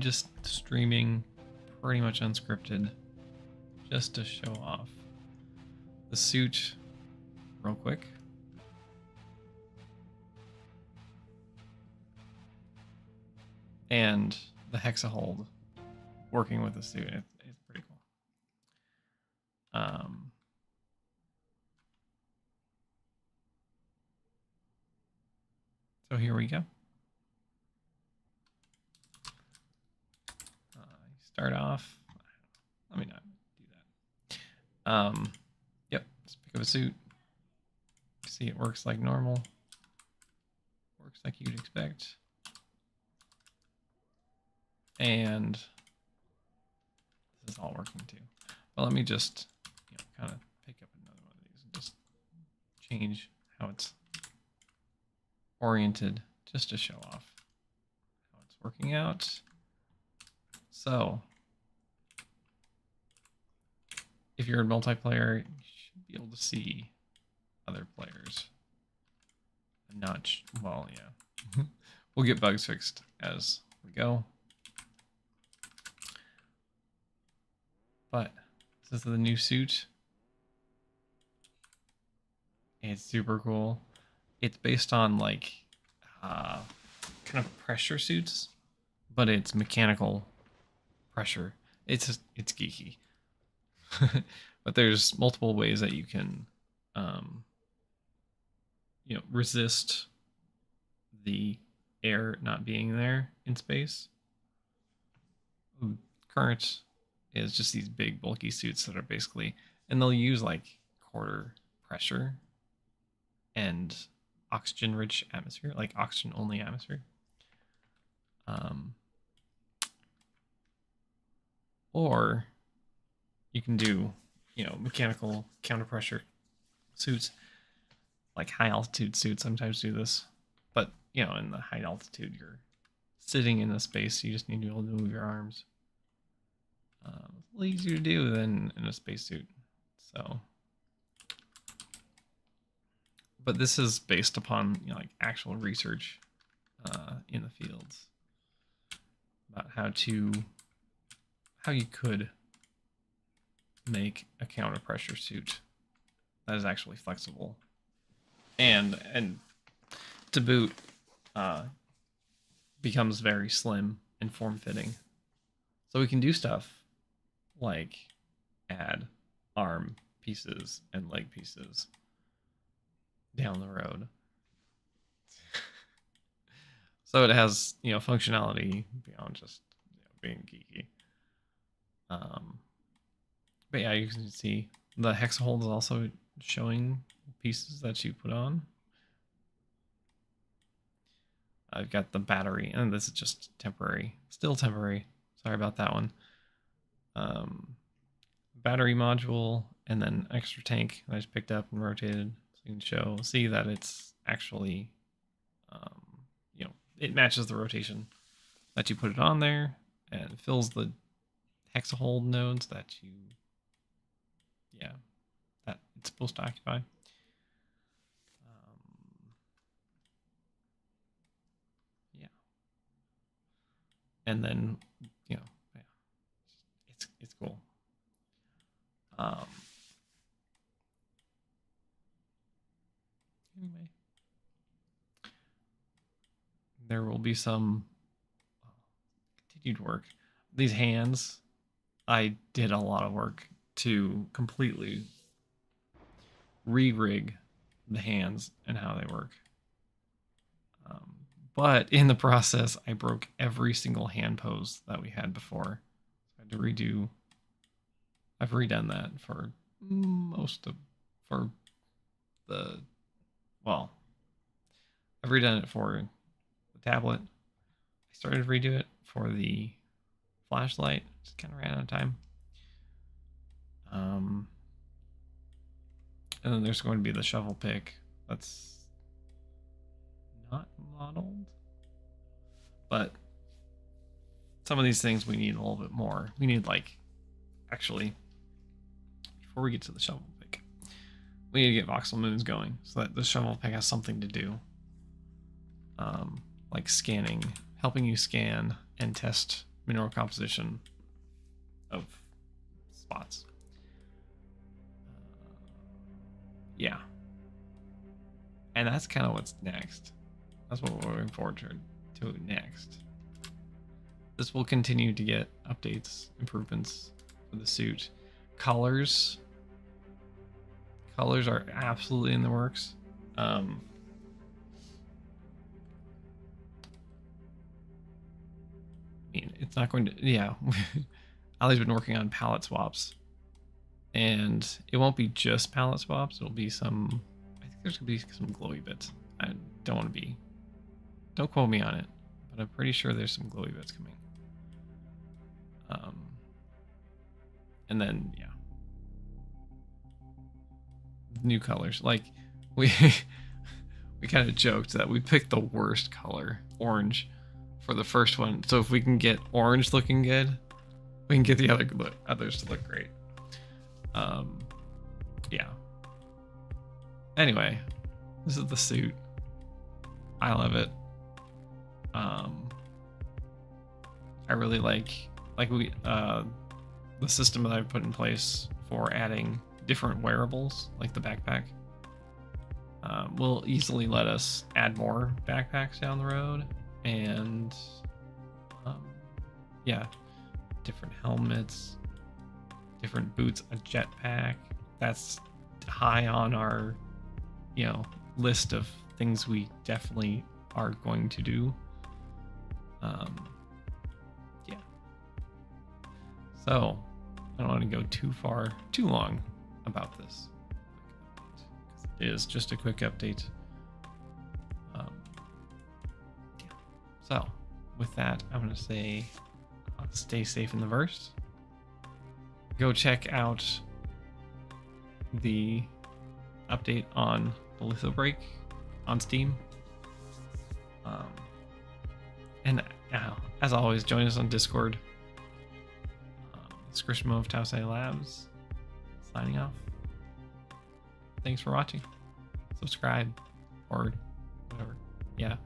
just streaming pretty much unscripted just to show off the suit real quick. And the Hexahold working with the suit. It's pretty cool. So here we go. Start off. Let me not do that. Yep. Let's pick up a suit. See, it works like normal. Works like you'd expect. And this is all working too. But let me just kind of pick up another one of these and just change how it's oriented just to show off how it's working out. So if you're in multiplayer, you should be able to see other players. Not, well, yeah. We'll get bugs fixed as we go. But this is the new suit. It's super cool. It's based on like kind of pressure suits, but it's mechanical pressure. It's geeky. But there's multiple ways that you can resist the air not being there in space. Current is just these big bulky suits that are basically, and they'll use like quarter pressure and oxygen rich atmosphere, like oxygen only atmosphere. Or you can do, mechanical counter pressure suits, like high altitude suits sometimes do this. But, in the high altitude, you're sitting in a space, you just need to be able to move your arms. It's a little easier to do than in a spacesuit. So, but this is based upon like actual research in the fields about how you could make a counter pressure suit that is actually flexible and to boot becomes very slim and form fitting. So we can do stuff like add arm pieces and leg pieces down the road. So it has, functionality beyond just being geeky. But yeah, you can see the Hexahold is also showing pieces that you put on. I've got the battery, and this is just temporary. Still temporary. Sorry about that one. Battery module, and then extra tank that I just picked up and rotated. So you can see that it's actually, it matches the rotation that you put it on there, and fills the Hexahold nodes that that it's supposed to occupy. And then, it's cool. Anyway, there will be some continued work. These hands, I did a lot of work to completely re-rig the hands and how they work. But in the process, I broke every single hand pose that we had before. So I had to redo. I've redone that for I've redone it for the tablet. I started to redo it for the flashlight. Just kind of ran out of time. And then there's going to be the shovel pick. That's not modeled, but some of these things we need a little bit more. We need actually, before we get to the shovel pick, we need to get voxel moons going so that the shovel pick has something to do, like scanning, helping you scan and test mineral composition of spots. Yeah. And that's kind of what's next. That's what we're looking forward to next. This will continue to get updates, improvements for the suit. Colors are absolutely in the works. I mean, it's not going to, yeah. Ali's been working on palette swaps, and it won't be just palette swaps. It'll be some, I think there's gonna be some glowy bits. I don't want to be, don't quote me on it, but I'm pretty sure there's some glowy bits coming. And then, yeah, new colors. Like we kind of joked that we picked the worst color, orange, for the first one. So if we can get orange looking good, we can get the others to look great. Yeah. Anyway, this is the suit. I love it. I really like the system that I've put in place for adding different wearables, like the backpack. Will easily let us add more backpacks down the road, and yeah, different helmets, different boots, a jetpack. That's high on our, list of things we definitely are going to do. Yeah. So I don't want to go too long about this. It is just a quick update. Yeah. So with that, I'm going to say stay safe in the verse. Go check out the update on the Lithobreak on Steam. And as always, join us on Discord. It's Christian of Tausai Labs signing off. Thanks for watching. Subscribe or whatever. Yeah.